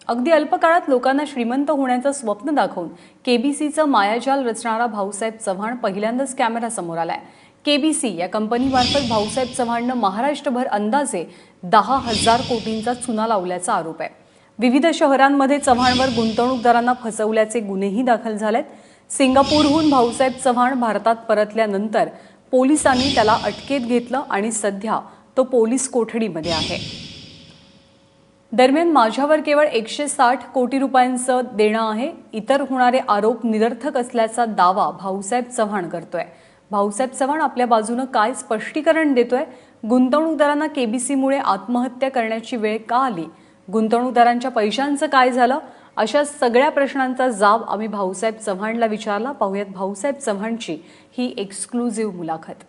अगदी अल्प काळात लोकांना श्रीमंत होण्याचं स्वप्न दाखवून केबीसीचं मायाजाल रचणारा भाऊसाहेब चव्हाण पहिल्यांदाच कॅमेऱ्यासमोर आलाय। केबीसी या कंपनीमार्फत भाऊसाहेब चव्हाणनं महाराष्ट्रभर अंदाजे 10,000 कोटींचा चुना लावल्याचा आरोप आहे। विविध शहरांमध्ये चव्हाणवर गुंतवणूकदारांना फसवल्याचे गुन्हेही दाखल झालेत। सिंगापूरहून भाऊसाहेब चव्हाण भारतात परतल्यानंतर पोलिसांनी त्याला अटकेत घेतलं आणि सध्या तो पोलीस कोठडीमध्ये आहे। दरम्यान माझ्यावर केवळ 160 कोटी रुपयांचं देणं आहे, इतर होणारे आरोप निरर्थक असल्याचा दावा भाऊसाहेब चव्हाण करतोय। भाऊसाहेब चव्हाण आपल्या बाजूने काय स्पष्टीकरण देतोय? गुंतवणूकदारांना केबीसीमुळे आत्महत्या करण्याची वेळ का आली? गुंतवणूकदारांच्या पैशांचं काय झालं? अशा सगळ्या प्रश्नांचा जाब आम्ही भाऊसाहेब चव्हाणला विचारला। पाहूयात भाऊसाहेब चव्हाणची ही एक्सक्लुझिव्ह मुलाखत।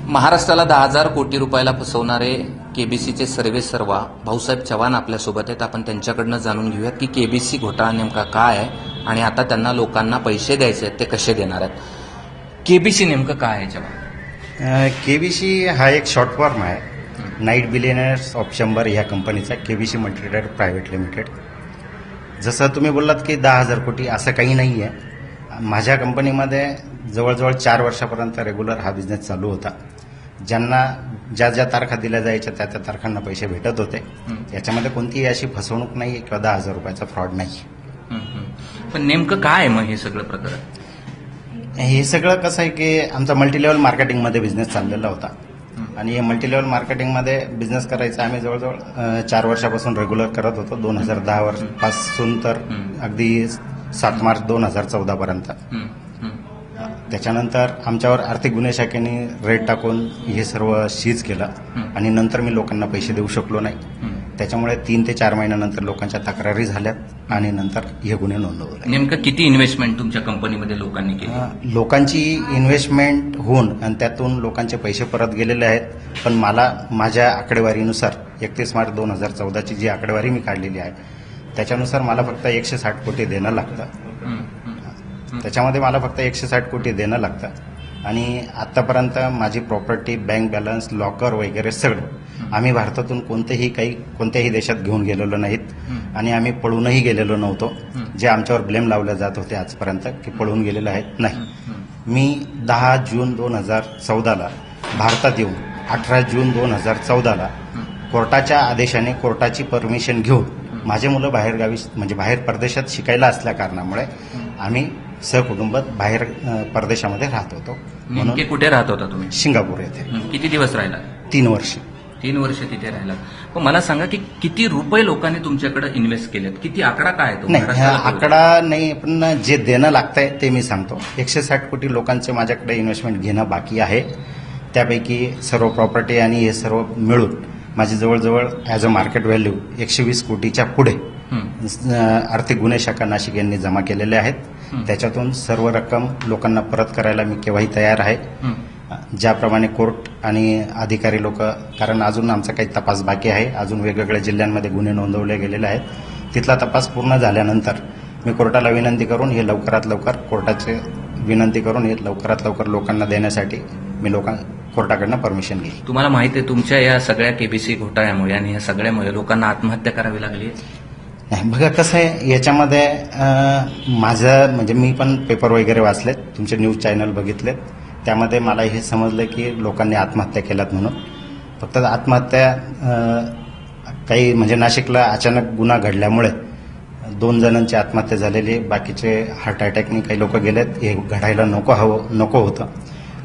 महाराष्ट्राला 10,000 कोटी रुपयाला फसवणारे केबीसीचे सर्वेसर्वा भाऊसाहेब चव्हाण आपल्यासोबत आहेत। आपण त्यांच्याकडनं जाणून घेऊयात की केबीसी घोटाळा नेमका काय आहे आणि आता त्यांना लोकांना पैसे द्यायचे आहेत ते कसे देणार आहेत। केबीसी नेमकं काय आहे चव्हाण? केबीसी हा एक शॉर्ट फॉर्म आहे, नाईट बिलियनर्स ऑफ 100 ह्या कंपनीचा केबीसी मल्टीट्रेड प्रायव्हेट लिमिटेड। जसं तुम्ही बोललात की 10,000 कोटी असं काही नाही आहे। माझ्या कंपनीमध्ये जवळजवळ 4 वर्षापर्यंत रेग्युलर हा बिझनेस चालू होता। ज्यांना ज्या ज्या तारखा दिल्या जायच्या त्या त्या तारखांना पैसे भेटत होते। याच्यामध्ये कोणतीही अशी फसवणूक नाही किंवा 10,000 रुपयाचा फ्रॉड नाही। पण नेमकं काय आहे मग हे सगळं प्रकरण? हे सगळं कसं आहे की आमचा मल्टीलेवल मार्केटिंगमध्ये बिझनेस चाललेला होता आणि हे मल्टीलेवल मार्केटिंगमध्ये बिझनेस करायचा आम्ही जवळजवळ 4 वर्षापासून रेग्युलर करत होतो। 2010 पासून तर अगदी 7 मार्च 2014 पर्यंत। त्याच्यानंतर आमच्यावर आर्थिक गुन्हे शाखेने रेड टाकून हे सर्व सीज केलं आणि नंतर मी लोकांना पैसे देऊ शकलो नाही। त्याच्यामुळे 3 ते 4 महिन्यानंतर लोकांच्या तक्रारी झाल्यात आणि नंतर हे गुन्हे नोंदवले। नेमकं किती इन्व्हेस्टमेंट तुमच्या कंपनीमध्ये लोकांनी केली? लोकांची इन्व्हेस्टमेंट होऊन आणि त्यातून लोकांचे पैसे परत गेलेले आहेत। पण मला माझ्या आकडेवारीनुसार 31 मार्च 2014ची जी आकडेवारी मी काढलेली आहे त्याच्यानुसार मला फक्त 160 कोटी देणं लागतं। त्याच्यामध्ये मला फक्त 160 कोटी देणं लागतं आणि आतापर्यंत माझी प्रॉपर्टी, बँक बॅलन्स, लॉकर वगैरे सगळं आम्ही भारतातून कोणत्याही देशात घेऊन गेलेलो नाहीत आणि आम्ही पळूनही गेलेलो नव्हतो। जे आमच्यावर ब्लेम लावले जात होते आजपर्यंत की पळून गेलेलं आहेत, नाही। मी 10 जून 2014ला भारतात येऊन 18 जून 2014ला कोर्टाच्या आदेशाने कोर्टाची परमिशन घेऊन माझे मुलं बाहेरगावी म्हणजे बाहेर परदेशात शिकायला असल्या कारणामुळे आम्ही सहकुटुंब बाहेर परदेशामध्ये राहत होतो। नेमके कुठे राहत होता तुम्ही? सिंगापूर येथे। किती दिवस राहिला? 3 वर्ष। 3 वर्ष तिथे राहिला। पण मला सांगा की किती रुपये लोकांनी तुमच्याकडे इन्व्हेस्ट केलेत? किती आकडा काय आहे तो? नाही, आकडा नाही, पण जे देणं लागतंय ते मी सांगतो। 160 कोटी लोकांचे माझ्याकडे इन्व्हेस्टमेंट घेणं बाकी आहे। त्यापैकी सर्व प्रॉपर्टी आणि हे सर्व मिळून माझी जवळजवळ ॲज अ मार्केट व्हॅल्यू 120 कोटीच्या पुढे आर्थिक गुन्हे शाखा नाशिक यांनी जमा केलेले आहेत। त्याच्यातून सर्व रक्कम लोकांना परत करायला मी केव्हाही तयार आहे। ज्याप्रमाणे कोर्ट आणि अधिकारी लोक, कारण अजून आमचा काही तपास बाकी आहे, अजून वेगवेगळ्या जिल्ह्यांमध्ये गुन्हे नोंदवले गेलेले आहेत। तिथला तपास पूर्ण झाल्यानंतर मी कोर्टाला विनंती करून हे लवकरात लवकर लवकरात लवकर लोकांना देण्यासाठी मी कोर्टाकडनं परमिशन घेईल। तुम्हाला माहिती आहे तुमच्या या सगळ्या केबीसी घोटाळ्यामुळे आणि या सगळ्यामुळे लोकांना आत्महत्या करावी लागली? नाही, बघा कसं आहे, याच्यामध्ये माझं म्हणजे मी पण पेपर वगैरे वाचलेत, तुमचे न्यूज चॅनल बघितलेत, त्यामध्ये मला हे समजलं की लोकांनी आत्महत्या केल्यात म्हणून। फक्त आत्महत्या काही म्हणजे नाशिकला अचानक गुन्हा घडल्यामुळे 2 जणांची आत्महत्या झालेली, बाकीचे हार्ट अटॅकने काही लोक गेलेत। हे घडायला नको होतं,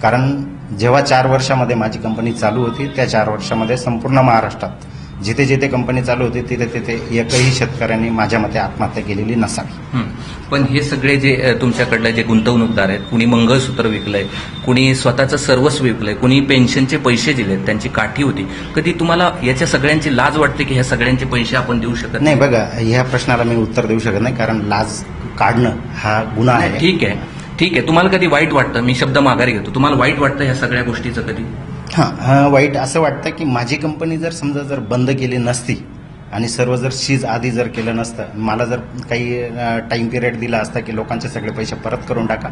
कारण जेव्हा 4 वर्षामध्ये माझी कंपनी चालू होती त्या 4 वर्षामध्ये संपूर्ण महाराष्ट्रात जिथे जिथे कंपनी चालू होती तिथे एकही शेतकऱ्यांनी माझ्या मते आत्महत्या केलेली नसावी। पण हे सगळे जे तुमच्याकडले जे गुंतवणूकदार आहेत, कुणी मंगळसूत्र विकलंय, कुणी स्वतःचं सर्वस्व विकलंय, कुणी पेन्शनचे पैसे दिलेत, त्यांची काठी होती, कधी तुम्हाला याच्या सगळ्यांची लाज वाटते की ह्या सगळ्यांचे पैसे आपण देऊ शकत नाही? बघा, ह्या प्रश्नाला मी उत्तर देऊ शकत नाही, कारण लाज काढणं हा गुन्हा आहे। ठीक आहे, तुम्हाला कधी वाईट वाटतं? मी शब्द माघारी घेतो। तुम्हाला वाईट वाटतं ह्या सगळ्या गोष्टीचं कधी? वाईट असं वाटतं की माझी कंपनी जर बंद केली नसती आणि सर्व जर सीज आधी जर केलं नसतं, मला जर काही टाइम पिरियड दिला असता की लोकांचे सगळे पैसे परत करून टाका,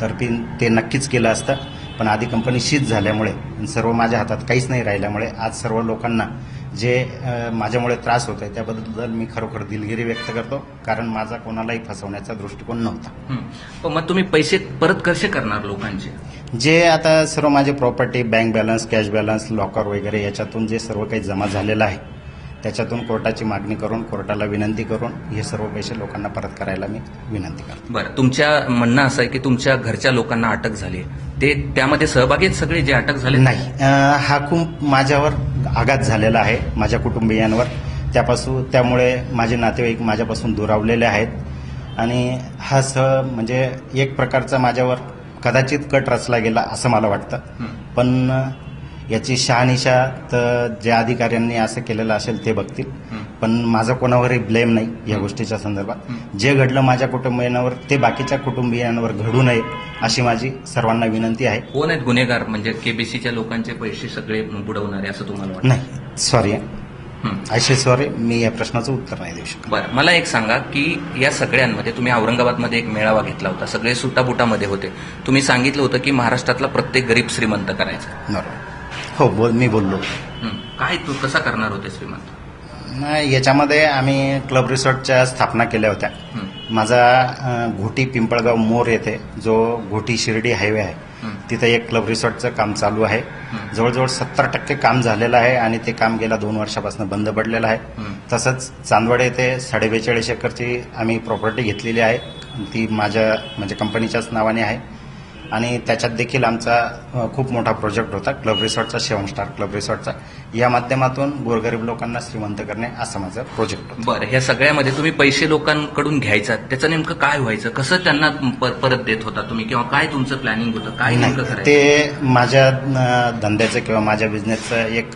तर ते नक्कीच केलं असतं। पण आधी कंपनी सीज झाल्यामुळे सर्व माझ्या हातात काहीच नाही राहिल्यामुळे आज सर्व लोकांना जे माझ्यामुळे त्रास होत आहे त्याबद्दल मी खरोखर दिलगिरी व्यक्त करतो, कारण माझा कोणालाही फसवण्याचा दृष्टिकोन नव्हता. पण मग तुम्ही पैसे परत कसे करणार लोकांचे? जे आता सर्व माझे property, bank balance, cash balance, locker वगैरे याच्यातून जे सर्व काही जमा झालेलं आहे त्याच्यातून कोर्टाची मागणी करून, कोर्टाला विनंती करून हे सर्व पैसे लोकांना परत करायला मी विनंती करतो. बरं, तुमच्या म्हणणं असं आहे की तुमच्या घरच्या लोकांना अटक झाली, ते त्यामध्ये सहभागी आहेत सगळे जे अटक झाले? नाही, हा खूप माझ्यावर आघात झालेला आहे, माझ्या कुटुंबियांवर. त्यामुळे माझे नातेवाईक माझ्यापासून दुरावलेले आहेत आणि हा म्हणजे एक प्रकारचा माझ्यावर कदाचित कट रचला गेला असं मला वाटतं. पण याची शहानिशा तर ज्या अधिकाऱ्यांनी असं केलेलं असेल ते बघतील, पण माझं कोणावरही ब्लेम नाही या गोष्टीच्या संदर्भात. जे घडलं माझ्या कुटुंबियांवर ते बाकीच्या कुटुंबियांवर घडू नये अशी माझी सर्वांना विनंती आहे. कोण आहेत गुन्हेगार? म्हणजे केबीसीच्या लोकांचे पैसे सगळे बुडवणारे असं तुम्हाला वाटतं? नाही, सॉरी, सॉरी, मी या प्रश्नाचं उत्तर नाही देऊ शकत. बरं, मला एक सांगा की या सगळ्यांमध्ये तुम्ही औरंगाबादमध्ये एक मेळावा घेतला होता, सगळे सुटाबुटामध्ये होते. तुम्ही सांगितलं होतं की महाराष्ट्रातला प्रत्येक गरीब श्रीमंत करायचा. बरोबर. हो, मी बोललो. काय तू कसा करणार होते श्रीमंत? नाही, याच्यामध्ये आम्ही क्लब रिसॉर्टच्या स्थापना केल्या होत्या. माझा घोटी पिंपळगाव मोर येथे जो घोटी शिर्डी हायवे आहे तिथं एक क्लब रिसॉर्टचं काम चालू आहे. जवळजवळ 70% काम झालेलं आहे आणि ते काम गेल्या 2 वर्षापासून बंद पडलेलं आहे. तसंच चांदवड येथे 42.5 एकरची आम्ही प्रॉपर्टी घेतलेली आहे. ती माझ्या म्हणजे कंपनीच्याच नावाने आहे आणि त्याच्यात देखील आमचा खूप मोठा प्रोजेक्ट होता क्लब रिसॉर्टचा, शिवम स्टार क्लब रिसॉर्टचा. या माध्यमातून गोरगरीब लोकांना श्रीमंत करणे असं माझं प्रोजेक्ट होतं. बरं, ह्या सगळ्यामध्ये तुम्ही पैसे लोकांकडून घ्यायचा, त्याचं नेमकं काय व्हायचं? कसं त्यांना परत देत होता तुम्ही, किंवा काय तुमचं प्लॅनिंग होतं? काय नेमकं करायचं? ते माझ्या धंद्याचं किंवा माझ्या बिझनेसचं एक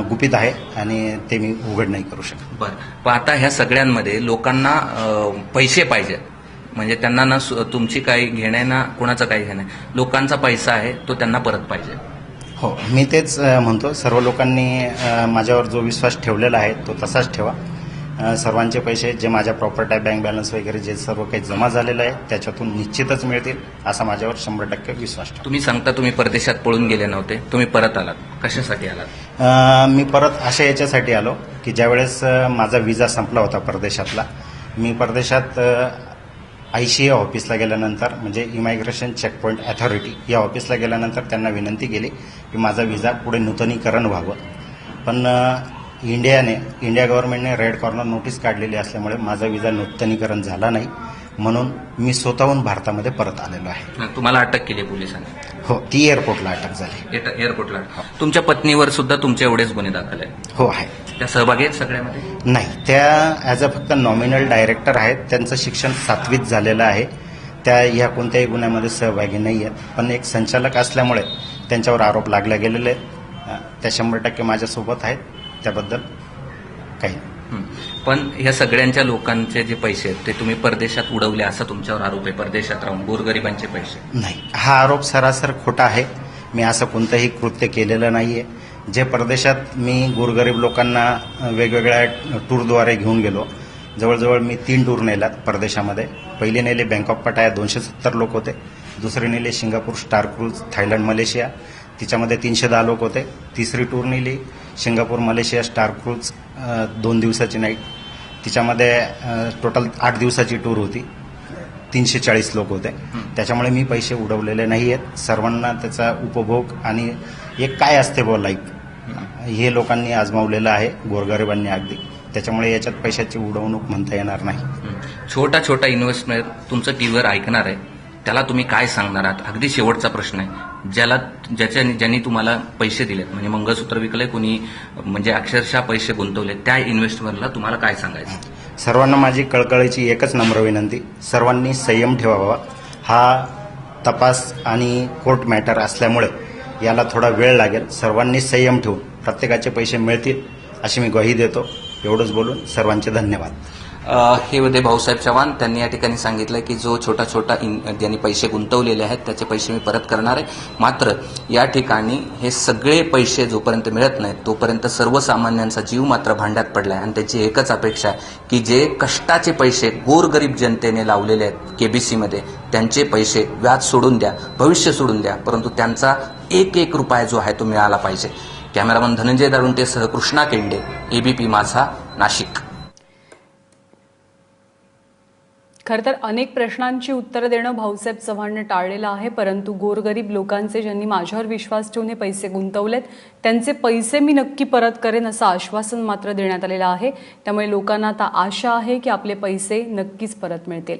गुपित आहे आणि ते मी उघड नाही करू शकत. बरं, पण आता ह्या सगळ्यांमध्ये लोकांना पैसे पाहिजे, म्हणजे त्यांना ना तुमची काही घेणे ना कोणाचं काही घेणं, लोकांचा पैसा आहे तो त्यांना परत पाहिजे. हो, मी तेच म्हणतो, सर्व लोकांनी माझ्यावर जो विश्वास ठेवलेला आहे तो तसाच ठेवा. सर्वांचे पैसे जे माझ्या प्रॉपर्टी, बँक बॅलन्स वगैरे जे सर्व काही जमा झालेलं आहे त्याच्यातून निश्चितच मिळतील असा माझ्यावर 100% विश्वास ठेवा. तुम्ही सांगता तुम्ही परदेशात पळून गेले नव्हते, तुम्ही परत आलात, कशासाठी आलात? मी परत अशा याच्यासाठी आलो की ज्यावेळेस माझा विजा संपला होता परदेशातला, मी परदेशात ICA ऑफिसला गेल्यानंतर म्हणजे इमायग्रेशन चेकपॉईंट अथॉरिटी या ऑफिसला गेल्यानंतर त्यांना विनंती केली की माझा विजा पुढे नूतनीकरण व्हावं. पण इंडिया गव्हर्नमेंटने रेड कॉर्नर नोटीस काढलेली असल्यामुळे माझा विजा नूतनीकरण झाला नाही, म्हणून मी स्वतःहून भारतामध्ये परत आलेलो आहे. तुम्हाला अटक केली पोलिसांनी? हो, ती एअरपोर्टला अटक झाली. एअरपोर्टला? तुमच्या पत्नीवर सुद्धा तुमचे एवढेच गुन्हे दाखल आहेत? हो, आहे. त्या सहभागी आहेत सगळ्यामध्ये? नाही, त्या ॲज अ फक्त नॉमिनल डायरेक्टर आहेत. त्यांचं शिक्षण 7वीत झालेलं आहे. त्या ह्या कोणत्याही गुन्ह्यामध्ये सहभागी नाही आहेत, पण एक संचालक असल्यामुळे त्यांच्यावर आरोप लागले गेलेले आहेत. त्या 100% माझ्यासोबत आहेत, त्याबद्दल काही. पण ह्या सगळ्यांच्या लोकांचे जे पैसे आहेत ते तुम्ही परदेशात उडवले असा तुमच्यावर आरोप आहे, परदेशात राहून गोरगरिबांचे पैसे? नाही, हा आरोप सरासर खोटा आहे. मी असं कोणतंही कृत्य केलेलं नाहीये. जे परदेशात मी गोरगरीब लोकांना वेगवेगळ्या टूरद्वारे घेऊन गेलो, जवळजवळ मी 3 टूर नेल्यात परदेशामध्ये. पहिले नेले बँकॉक पटाया, 270 लोक होते. दुसरे नेले Singapore star cruise, Thailand, Malaysia, तिच्यामध्ये 310 लोक होते. तिसरी टूर नेली सिंगापूर मलेशिया स्टार क्रूज, 2 दिवसाची नाईट, तिच्यामध्ये टोटल 8 दिवसाची टूर होती. 340 लोक होते. त्याच्यामुळे मी पैसे उडवलेले नाही आहेत. सर्वांना त्याचा उपभोग आणि एक काय असते लाईफ हे लोकांनी आजमावलेलं आहे, गोरगरिबांनी अगदी. त्याच्यामुळे याच्यात पैशाची उडवणूक म्हणता येणार नाही. छोटा छोटा इन्व्हेस्टमेंट तुमचं टीव्हीवर ऐकणार आहे, त्याला तुम्ही काय सांगणार आहात? अगदी शेवटचा प्रश्न आहे. ज्यांनी तुम्हाला पैसे दिलेत, म्हणजे मंगळसूत्र विकलंय कुणी, म्हणजे अक्षरशः पैसे गुंतवले, त्या इन्व्हेस्टमेंटला तुम्हाला काय सांगायचं? सर्वांना माझी कळकळीची एकच नम्र विनंती, सर्वांनी संयम ठेवावा. हा तपास आणि कोर्ट मॅटर असल्यामुळे याला थोडा वेळ लागेल. सर्वांनी संयम ठेवून प्रत्येकाचे पैसे मिळतील अशी मी ग्वाही देतो. एवढंच बोलून सर्वांचे धन्यवाद. हे होते भाऊसाहेब चव्हाण. त्यांनी या ठिकाणी सांगितलं की जो छोटा छोटा ज्यांनी पैसे गुंतवलेले आहेत त्याचे पैसे मी परत करणार आहे. मात्र या ठिकाणी हे सगळे पैसे जोपर्यंत मिळत नाहीत तोपर्यंत सर्वसामान्यांचा जीव मात्र भांड्यात पडलाय आणि त्याची एकच अपेक्षा आहे की जे कष्टाचे पैसे गोरगरीब जनतेने लावलेले आहेत केबीसीमध्ये, त्यांचे पैसे व्याज सोडून द्या, भविष्य सोडून द्या, परंतु त्यांचा एक रुपया जो आहे तो मिळाला पाहिजे. कॅमेरामन धनंजय दारुंटेसह कृष्णा केंडे, एबीपी माझा, नाशिक. खरं तर अनेक प्रश्नांची उत्तरं देणं भाऊसाहेब चव्हाणने टाळलेलं आहे, परंतु गोरगरीब लोकांचे ज्यांनी माझ्यावर विश्वास ठेवून हे पैसे गुंतवलेत त्यांचे पैसे मी नक्की परत करेन असं आश्वासन मात्र देण्यात आलेलं आहे. त्यामुळे लोकांना आता आशा आहे की आपले पैसे नक्कीच परत मिळतील.